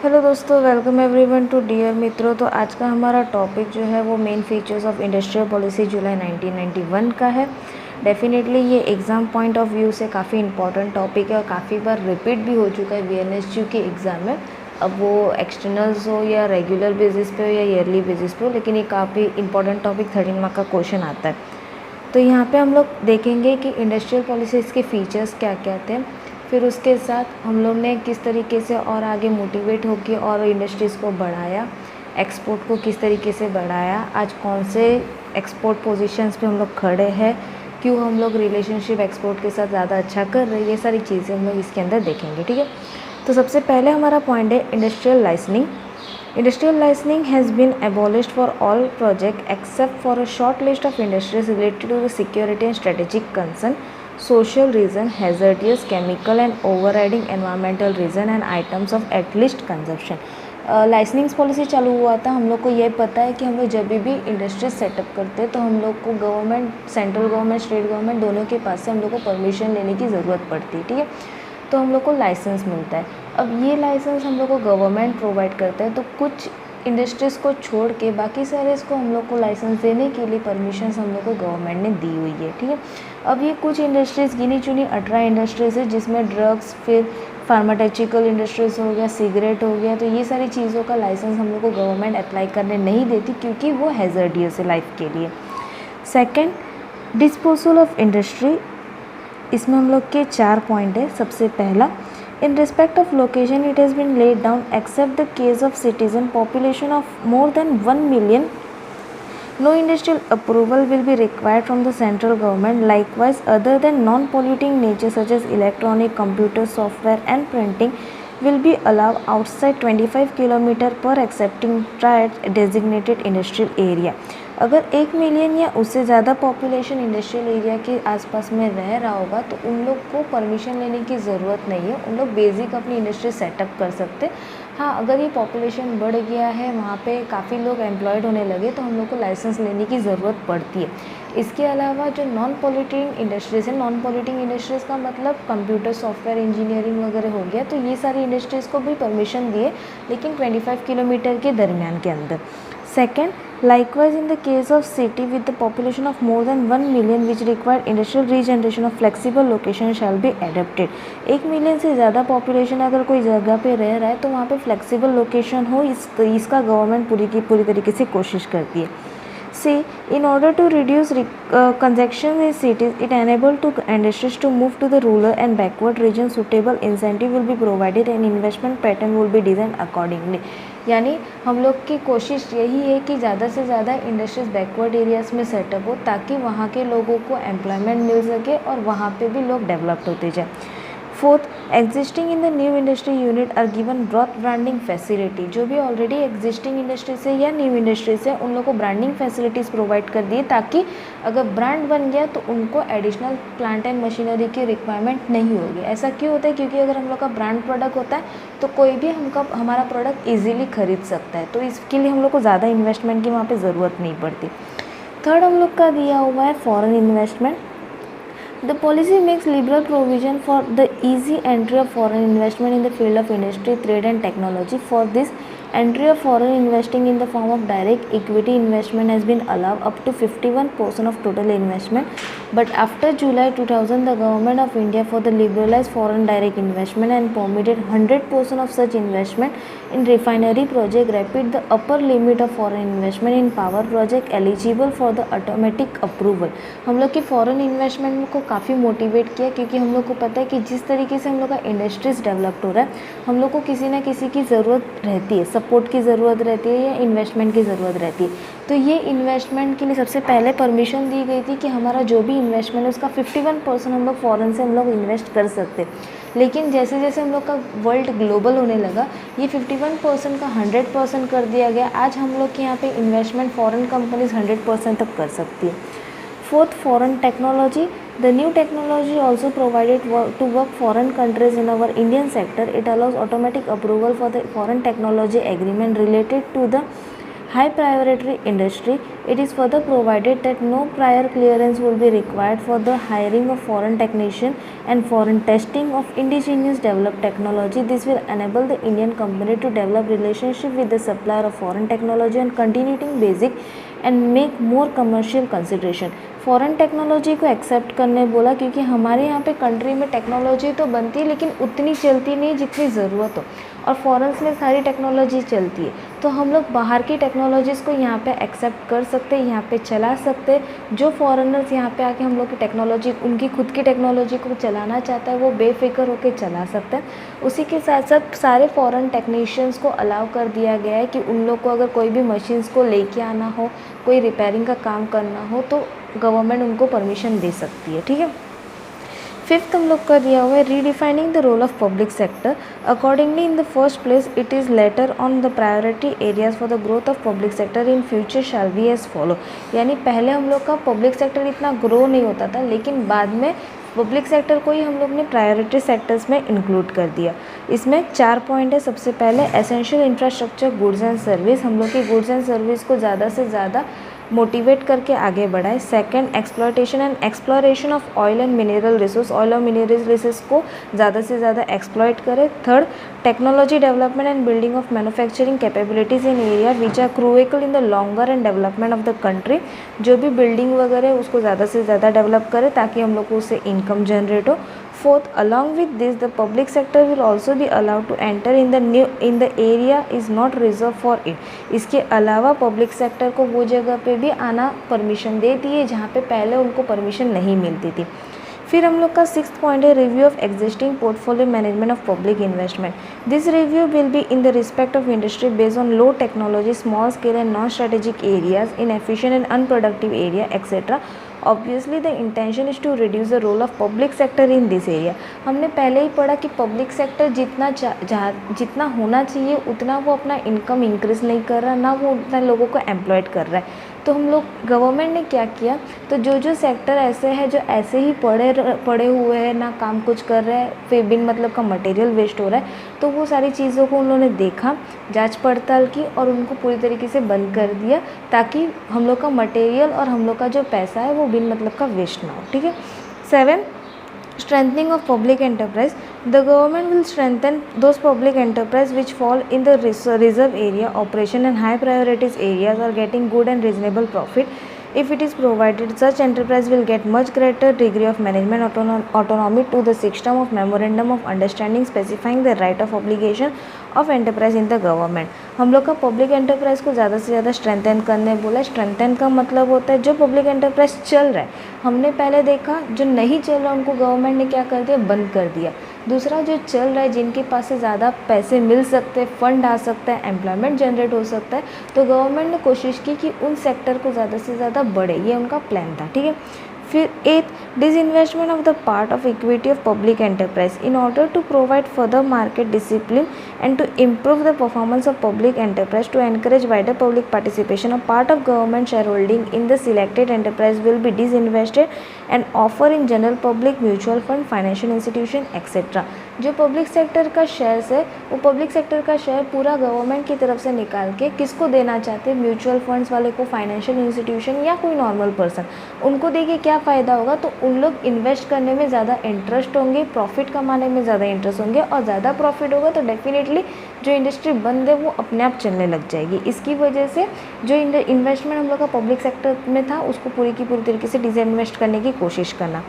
Hello दोस्तों, welcome everyone to dear मित्रों। तो आज का हमारा टॉपिक जो है वो main features of industrial policy July 1991 का है। डेफिनेटली ये एग्ज़ाम पॉइंट ऑफ व्यू से काफ़ी इंपॉर्टेंट टॉपिक है और काफ़ी बार रिपीट भी हो चुका है वीएनएसयू के एग्ज़ाम में। अब वो एक्सटर्नल्स हो या रेगुलर बेसिस पे हो या ईयरली बेसिस पे हो, लेकिन ये काफ़ी इंपॉर्टेंट टॉपिक 13 मार्क का क्वेश्चन आता है। तो यहाँ पे हम लोग देखेंगे कि इंडस्ट्रियल पॉलिसीज़ के फीचर्स क्या क्या थे, फिर उसके साथ हम लोग ने किस तरीके से और आगे मोटिवेट होकर और इंडस्ट्रीज़ को बढ़ाया, एक्सपोर्ट को किस तरीके से बढ़ाया, आज कौन से एक्सपोर्ट पोजीशंस पे हम लोग खड़े हैं, क्यों हम लोग रिलेशनशिप एक्सपोर्ट के साथ ज़्यादा अच्छा कर रहे हैं, ये सारी चीज़ें हम लोग इसके अंदर देखेंगे। ठीक है, तो सबसे पहले हमारा पॉइंट है industrial licensing. Industrial licensing has been abolished for all projects except for a short list of industries related to the security and strategic concern, social reason, hazardous chemical and overriding environmental reason and items of at least consumption। Licensing policy चालू हुआ था। हम लोग को ये पता है कि हम लोग जब भी इंडस्ट्री सेटअप करते हैं तो हम लोग को government, central government, state government दोनों के पास से हम लोग को परमिशन लेने की ज़रूरत पड़ती है। ठीक है, तो हम लोग को लाइसेंस मिलता है। अब ये लाइसेंस हम लोग को गवर्नमेंट प्रोवाइड करता है, तो कुछ इंडस्ट्रीज़ को छोड़ के बाकी सारे इसको हम लोग को लाइसेंस देने के लिए परमिशन हम लोग को गवर्नमेंट ने दी हुई है। ठीक है, अब ये कुछ इंडस्ट्रीज़ गिनी चुनी 18 इंडस्ट्रीज़ है, जिसमें ड्रग्स, फिर फार्मास्यूटिकल इंडस्ट्रीज़ हो गया, सिगरेट हो गया, तो ये सारी चीज़ों का लाइसेंस हम लोग को गवर्नमेंट अप्लाई करने नहीं देती क्योंकि वो हैज़र्डियस है लाइफ के लिए। Second, disposal of industry. इसमें हम लोग के 4 पॉइंट है। सबसे पहला, in respect of location it has been laid down except the case of citizen population of more than 1 million, no industrial approval will be required from the central government. Likewise, other than non-polluting nature such as electronic, computer, software and printing will be allowed outside 25 kilometer per accepting triad designated industrial area। अगर 1 million या उससे ज़्यादा population industrial area के आसपास में रह रहा होगा तो उन लोग को परमिशन लेने की ज़रूरत नहीं है, उन लोग बेसिक अपनी इंडस्ट्री सेटअप कर सकते। हाँ, अगर ये पॉपुलेशन बढ़ गया है, वहाँ पे काफ़ी लोग एम्प्लॉयड होने लगे तो हम लोग को लाइसेंस लेने की ज़रूरत पड़ती है। इसके अलावा जो नॉन पॉल्यूटिंग इंडस्ट्रीज़ है, नॉन पॉल्यूटिंग इंडस्ट्रीज़ का मतलब कंप्यूटर, सॉफ्टवेयर इंजीनियरिंग वगैरह हो गया, तो ये सारी इंडस्ट्रीज़ को भी परमिशन दिए, लेकिन 25 किलोमीटर के दरमियान के अंदर। Second, likewise in the case of city with the population of more than 1 million which require industrial regeneration of flexible location shall be adapted। 1 million से ज़्यादा पॉपुलेशन अगर कोई जगह पे रह रहा है तो वहाँ पे फ्लेक्सिबल लोकेशन हो, इसका गवर्नमेंट पूरी तरीके से कोशिश करती है। C, in order to reduce congestion in cities, it enable to industries to move to the rural and backward regions. Suitable incentive will be provided and investment pattern will be designed accordingly। यानी हम लोग की कोशिश यही है कि ज़्यादा से ज़्यादा इंडस्ट्रीज बैकवर्ड एरियाज़ में सेटअप हो ताकि वहाँ के लोगों को एम्प्लॉयमेंट मिल सके और वहाँ पे भी लोग डेवलप्ड होते जाए। Fourth, existing in the new industry unit are given broad branding facility. जो भी ऑलरेडी एग्जिस्टिंग इंडस्ट्री से या न्यू इंडस्ट्री से उन लोग को ब्रांडिंग फैसिलिटीज़ प्रोवाइड कर दिए ताकि अगर ब्रांड बन गया तो उनको एडिशनल प्लांट एंड मशीनरी की रिक्वायरमेंट नहीं होगी। ऐसा क्यों होता है? क्योंकि अगर हम लोग का ब्रांड प्रोडक्ट होता है तो कोई भी हमारा प्रोडक्ट ईजिली खरीद सकता है, तो इसके लिए हम लोग को ज़्यादा इन्वेस्टमेंट की वहाँ पर ज़रूरत नहीं पड़ती। थर्ड हम लोग का दिया हुआ है foreign investment. The policy makes liberal provision for the easy entry of foreign investment in the field of industry, trade and technology. For this, entry of foreign investing in the form of direct equity investment has been allowed up to 51% of total investment. But after July 2000, the government of India for the liberalized foreign direct investment and permitted 100% of such investment in refinery project, rapid the upper limit of foreign investment in power project eligible for the automatic approval। हम लोग की foreign investment को काफ़ी motivate किया क्योंकि हम लोग को पता है कि जिस तरीके से हम लोग का इंडस्ट्रीज डेवलप्ड हो रहा है, हम लोग को किसी ना किसी की ज़रूरत रहती है, सपोर्ट की ज़रूरत रहती है या इन्वेस्टमेंट की ज़रूरत रहती है। तो ये इन्वेस्टमेंट के लिए सबसे पहले परमिशन दी गई थी कि हमारा जो भी इन्वेस्टमेंट है उसका 51% हम लोग फ़ॉरेन से हम लोग इन्वेस्ट कर सकते। लेकिन जैसे जैसे हम लोग का वर्ल्ड ग्लोबल होने लगा, ये 51% का 100% कर दिया गया। आज हम लोग के यहाँ पे इन्वेस्टमेंट फॉरेन कंपनीज 100% तक कर सकती है। Fourth, foreign technology. The new technology also provided to work foreign countries in our Indian sector. It allows automatic approval for the foreign technology agreement related to the high priority industry. It is further provided that no prior clearance will be required for the hiring of foreign technician and foreign testing of indigenous developed technology. This will enable the Indian company to develop relationship with the supplier of foreign technology and continuing basic and make more commercial consideration. Foreign technology को accept करने बोला क्योंकि हमारे यहाँ पे country में technology तो बनती है लेकिन उतनी चलती नहीं जितनी ज़रूरत हो, और फ़ॉरेन्स में सारी टेक्नोलॉजी चलती है। तो हम लोग बाहर की टेक्नोलॉजीज़ को यहाँ पे एक्सेप्ट कर सकते हैं, यहाँ पे चला सकते हैं। जो फॉरेनर्स यहाँ पे आके हम लोग की टेक्नोलॉजी, उनकी खुद की टेक्नोलॉजी को चलाना चाहता है वो बेफिक्र होकर चला सकता है। उसी के साथ साथ सारे फॉरेन टेक्नीशियंस को अलाउ कर दिया गया है कि उन लोग को अगर कोई भी मशीन्स को लेके आना हो, कोई रिपेयरिंग का काम करना हो तो गवर्नमेंट उनको परमिशन दे सकती है। ठीक है। फिफ्थ हम लोग का दिया हुआ है redefining the role of public sector. Accordingly in the first place it is later on the priority areas for the growth of public sector in future shall be as follow. यानी पहले हम लोग का पब्लिक सेक्टर इतना grow नहीं होता था, लेकिन बाद में पब्लिक सेक्टर को ही हम लोग ने प्रायोरिटी सेक्टर्स में इंक्लूड कर दिया। इसमें 4 पॉइंट है। सबसे पहले essential infrastructure, goods and service, हम लोग की गुड्स एंड सर्विस को ज़्यादा से ज़्यादा मोटिवेट करके आगे बढ़ाए। Second, exploitation and exploration of oil and mineral resource, oil और मिनरल रिसोर्स को ज़्यादा से ज़्यादा एक्सप्लॉयट करें। Third, technology development and building of manufacturing capabilities in area which are crucial in the longer and development of the country. जो भी building वगैरह है उसको ज़्यादा से ज़्यादा डेवलप करें ताकि हम लोग को उससे इनकम जनरेट हो। Fourth, along with this, the public sector will also be allowed to enter in the area is not reserved for it। इसके अलावा पब्लिक सेक्टर को वो जगह पे भी आना परमिशन दे दी है जहाँ पे पहले उनको परमिशन नहीं मिलती थी। फिर हम लोग का 6th पॉइंट है review of existing portfolio management of public investment. This review will be in the respect of industry based on low technology, small scale and non strategic areas, in efficient and unproductive area etcetera. Obviously the intention is to reduce the role of public sector in this area. हमने पहले ही पढ़ा कि public sector जितना होना चाहिए उतना वो अपना इनकम इंक्रीज़ नहीं कर रहा, ना वो उतना लोगों को एम्प्लॉयड कर रहा है। तो हम लोग गवर्नमेंट ने क्या किया, तो जो सेक्टर ऐसे है जो ऐसे ही पड़े हुए हैं, ना काम कुछ कर रहे हैं, फिर बिन मतलब का मटेरियल वेस्ट हो रहा है, तो वो सारी चीज़ों को उन्होंने देखा, जांच पड़ताल की और उनको पूरी तरीके से बंद कर दिया ताकि हम लोग का मटेरियल और हम लोग का जो पैसा है वो बिन मतलब का वेस्ट ना हो। ठीक है। 7, strengthening of public enterprise. The government will strengthen those public enterprise which fall in the reserve area operation and high priorities areas are getting good and reasonable profit. If it is provided, such enterprise will get much greater degree of management autonomy to the system of memorandum of understanding specifying the right of obligation of enterprise in the government। हम लोग का public enterprise को ज़्यादा से ज़्यादा strengthen करने बोला। Strengthen का मतलब होता है जो पब्लिक एंटरप्राइज चल रहा है, हमने पहले देखा जो नहीं चल रहा उनको गवर्नमेंट ने क्या कर दिया, बंद कर दिया। दूसरा जो चल रहा है, जिनके पास से ज़्यादा पैसे मिल सकते हैं, फंड आ सकता है, एम्प्लॉयमेंट जनरेट हो सकता है, तो गवर्नमेंट ने कोशिश की कि उन सेक्टर को ज़्यादा से ज़्यादा बढ़े, ये उनका प्लान था। ठीक है। फिर 8, disinvestment of the part of equity of public enterprise in order to provide further market discipline and to improve the performance of public enterprise to encourage wider public participation. A part of government shareholding in the selected enterprise will be disinvested and offer in general public mutual fund, financial institution etc. जो public sector का shares है वो public sector का share पूरा government की तरफ से निकाल के किसको देना चाहते हैं, म्यूचुअल फंड्स वाले को, फाइनेंशियल इंस्टीट्यूशन या कोई नॉर्मल पर्सन, उनको देके क्या फ़ायदा होगा, तो उन लोग इन्वेस्ट करने में ज़्यादा इंटरेस्ट होंगे, प्रॉफिट कमाने में ज़्यादा इंटरेस्ट होंगे, और ज़्यादा प्रॉफिट होगा तो डेफिनेटली जो इंडस्ट्री बंद है वो अपने आप चलने लग जाएगी। इसकी वजह से जो इन्वेस्टमेंट हम लोग का पब्लिक सेक्टर में था उसको पूरी की पूरी तरीके से डिसइन्वेस्ट करने की कोशिश करना।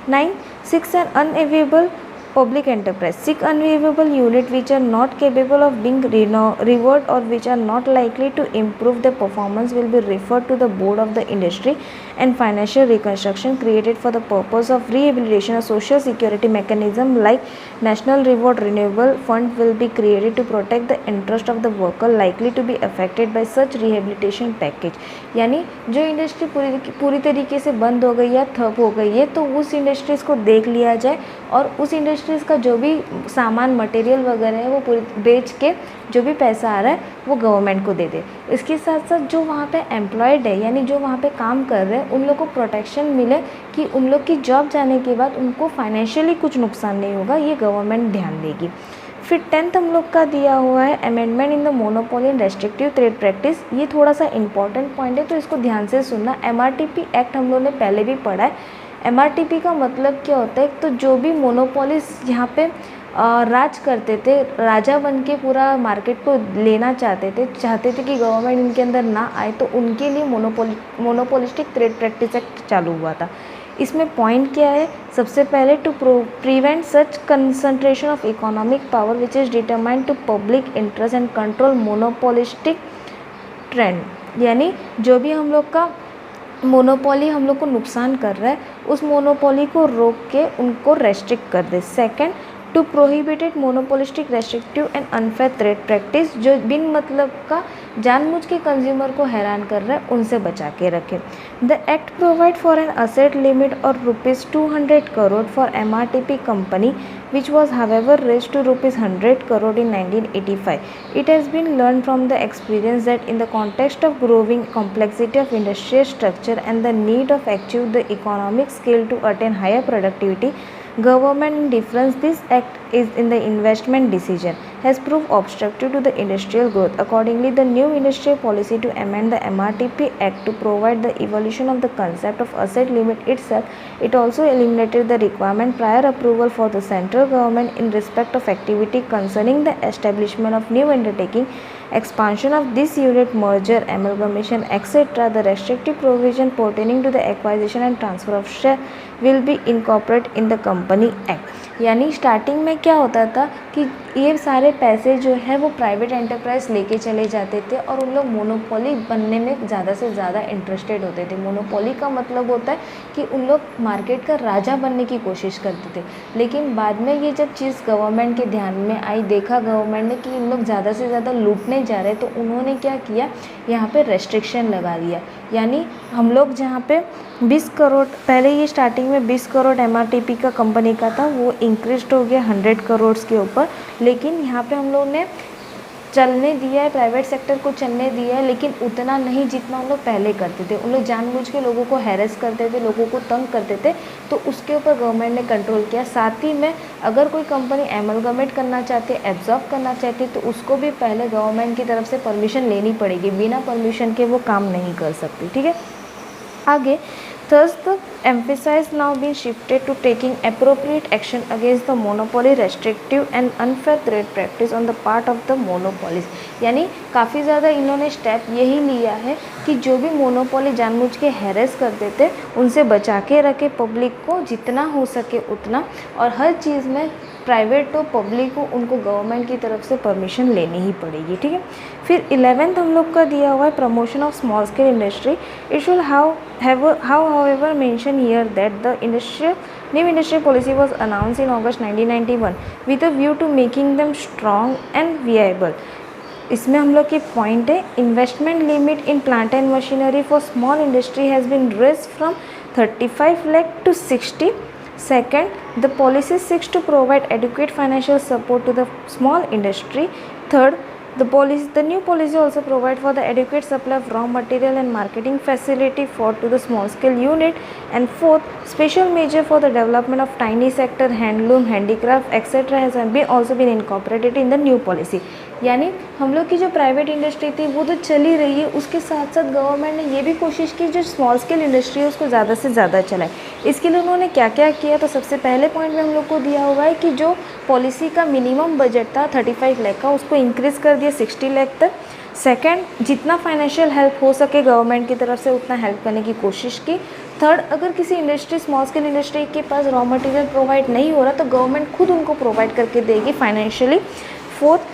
9, 6 N अनएवेबल public enterprise, 6 unviable unit which are not capable of being revived or which are not likely to improve their performance will be referred to the board of the industry and financial reconstruction created for the purpose of rehabilitation. A social security mechanism like national reward renewal fund will be created to protect the interest of the worker likely to be affected by such rehabilitation package। यानी जो industry पूरी तरीके से बंद हो गई या ठप हो गई है तो उस इंडस्ट्रीज़ को देख लिया जाए और उस इंडस्ट्रीज़ का जो भी सामान मटेरियल वगैरह है वो पूरी बेच के जो भी पैसा आ रहा है वो गवर्नमेंट को दे दे। इसके साथ साथ जो वहाँ पे एम्प्लॉयड है यानी जो वहाँ पे काम कर रहे हैं उन लोग को प्रोटेक्शन मिले कि उन लोग की जॉब जाने के बाद उनको फाइनेंशियली कुछ नुकसान नहीं होगा, ये गवर्नमेंट ध्यान देगी। फिर 10th हम लोग का दिया हुआ है amendment in the monopoly and restrictive trade practice. ये थोड़ा सा इंपॉर्टेंट पॉइंट है तो इसको ध्यान से सुनना। MRTP एक्ट हम लोग ने पहले भी पढ़ा है। MRTP का मतलब क्या होता है, तो जो भी मोनोपोलिस्ट यहाँ पे राज करते थे, राजा बन के पूरा मार्केट को लेना चाहते थे कि गवर्नमेंट इनके अंदर ना आए, तो उनके लिए मोनोपोलिस्टिक ट्रेड प्रैक्टिस एक्ट चालू हुआ था। इसमें पॉइंट क्या है, सबसे पहले to prevent such concentration of economic power which is determined to public interest and control monopolistic trend. यानी जो भी हम लोग का मोनोपोली हम लोग को नुकसान कर रहा है, उस मोनोपोली को रोक के उनको रेस्ट्रिक्ट कर दे। Second, to prohibited monopolistic restrictive and unfair trade practice, जो बिन मतलब का जानबूझ के कंज्यूमर को हैरान कर रहा है, उनसे बचा के रखें। The act provide for an asset limit और ₹200 crore for MRTP company which was however raised to ₹100 crore in 1985. It has been learned from the experience that in the context of growing complexity of industrial structure and the need of achieve the economic scale to attain higher productivity, government indifference this act is in the investment decision has proved obstructive to the industrial growth. Accordingly, the new industrial policy to amend the MRTP Act to provide the evolution of the concept of asset limit itself, it also eliminated the requirement prior approval for the central government in respect of activity concerning the establishment of new undertaking, expansion of this unit, merger, amalgamation, etc. The restrictive provision pertaining to the acquisition and transfer of share will be incorporated in the Company Act. यानी starting में क्या होता था कि ये सारे पैसे जो है वो प्राइवेट एंटरप्राइज लेके चले जाते थे और उन लोग मोनोपोली बनने में ज़्यादा से ज़्यादा इंटरेस्टेड होते थे। मोनोपोली का मतलब होता है कि उन लोग मार्केट का राजा बनने की कोशिश करते थे। लेकिन बाद में ये जब चीज़ गवर्नमेंट के ध्यान में आई, देखा गवर्नमेंट ने कि इन लोग ज़्यादा से ज़्यादा लूटने जा रहे हैं, तो उन्होंने क्या किया, यहाँ पर रेस्ट्रिक्शन लगा दिया। यानी हम लोग जहाँ पे 20 करोड़, पहले ये स्टार्टिंग में 20 करोड़ MRTP का कंपनी का था, वो इंक्रीज हो गया 100 करोड़ के ऊपर। लेकिन यहाँ पे हम लोग ने चलने दिया है, प्राइवेट सेक्टर को चलने दिया है, लेकिन उतना नहीं जितना हम लोग पहले करते थे। उन लोग जानबूझ के लोगों को हैरेस करते थे, लोगों को तंग करते थे, तो उसके ऊपर गवर्नमेंट ने कंट्रोल किया। साथ ही में अगर कोई कंपनी एमलगमेट करना चाहती है, एब्जॉर्ब करना चाहती है, तो उसको भी पहले गवर्नमेंट की तरफ से परमिशन लेनी पड़ेगी। बिना परमिशन के वो काम नहीं कर सकती। ठीक है, आगे Thus, the emphasis now being shifted to taking appropriate action against the monopoly, restrictive and unfair trade practice on the part of the monopolist। यानी काफ़ी ज़्यादा इन्होंने स्टेप यही लिया है कि जो भी मोनोपोली जानबूझ के हैरेस करते थे, उनसे बचा के रखे पब्लिक को जितना हो सके उतना, और हर चीज़ में प्राइवेट हो पब्लिक हो, उनको गवर्नमेंट की तरफ से परमिशन लेनी ही पड़ेगी। ठीक है, फिर 11th हम लोग का दिया हुआ है promotion of small scale industry. It should however mention here that the new industrial policy was announced in August 1991 with a view to making them strong and viable। इसमें हम लोग की पॉइंट है, investment limit in plant and machinery for small industry has been raised from 35 lakh to 60। Second, the policy seeks to provide adequate financial support to the small industry. Third, the new policy also provide for the adequate supply of raw material and marketing facility to the small scale unit. And fourth, special measure for the development of tiny sector, handloom, handicraft, etc. has also been incorporated in the new policy। यानी हम लोग की जो private industry थी वो तो चल ही रही है, उसके साथ साथ गवर्नमेंट ने ये भी कोशिश की जो स्मॉल स्केल इंडस्ट्री है उसको ज़्यादा से ज़्यादा चलाए। इसके लिए उन्होंने क्या क्या किया, तो सबसे पहले पॉइंट में हम लोग को दिया हुआ है कि जो पॉलिसी का मिनिमम बजट था 35 लाख का, उसको इंक्रीज़ कर दिया 60 लाख तक। सेकंड, जितना फाइनेंशियल हेल्प हो सके गवर्नमेंट की तरफ से उतना हेल्प करने की कोशिश की। थर्ड, अगर किसी इंडस्ट्री स्मॉल स्केल इंडस्ट्री के पास रॉ मटेरियल प्रोवाइड नहीं हो रहा तो गवर्नमेंट खुद उनको प्रोवाइड करके देगी फाइनेंशियली। फोर्थ,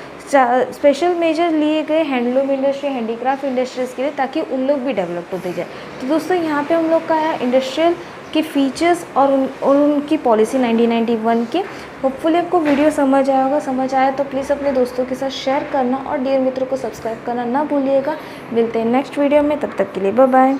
स्पेशल मेजर लिए गए हैंडलूम इंडस्ट्री, हैंडीक्राफ्ट इंडस्ट्रीज़ के लिए, ताकि उन लोग भी डेवलप होते जाए। तो दोस्तों यहाँ पे हम लोग का है इंडस्ट्रियल के फीचर्स और उनकी पॉलिसी 1991 की। होपफुली आपको वीडियो समझ आया होगा। समझ आया तो प्लीज़ अपने दोस्तों के साथ शेयर करना और डियर मित्रों को सब्सक्राइब करना ना भूलिएगा। मिलते हैं नेक्स्ट वीडियो में, तब तक के लिए बाय बाय।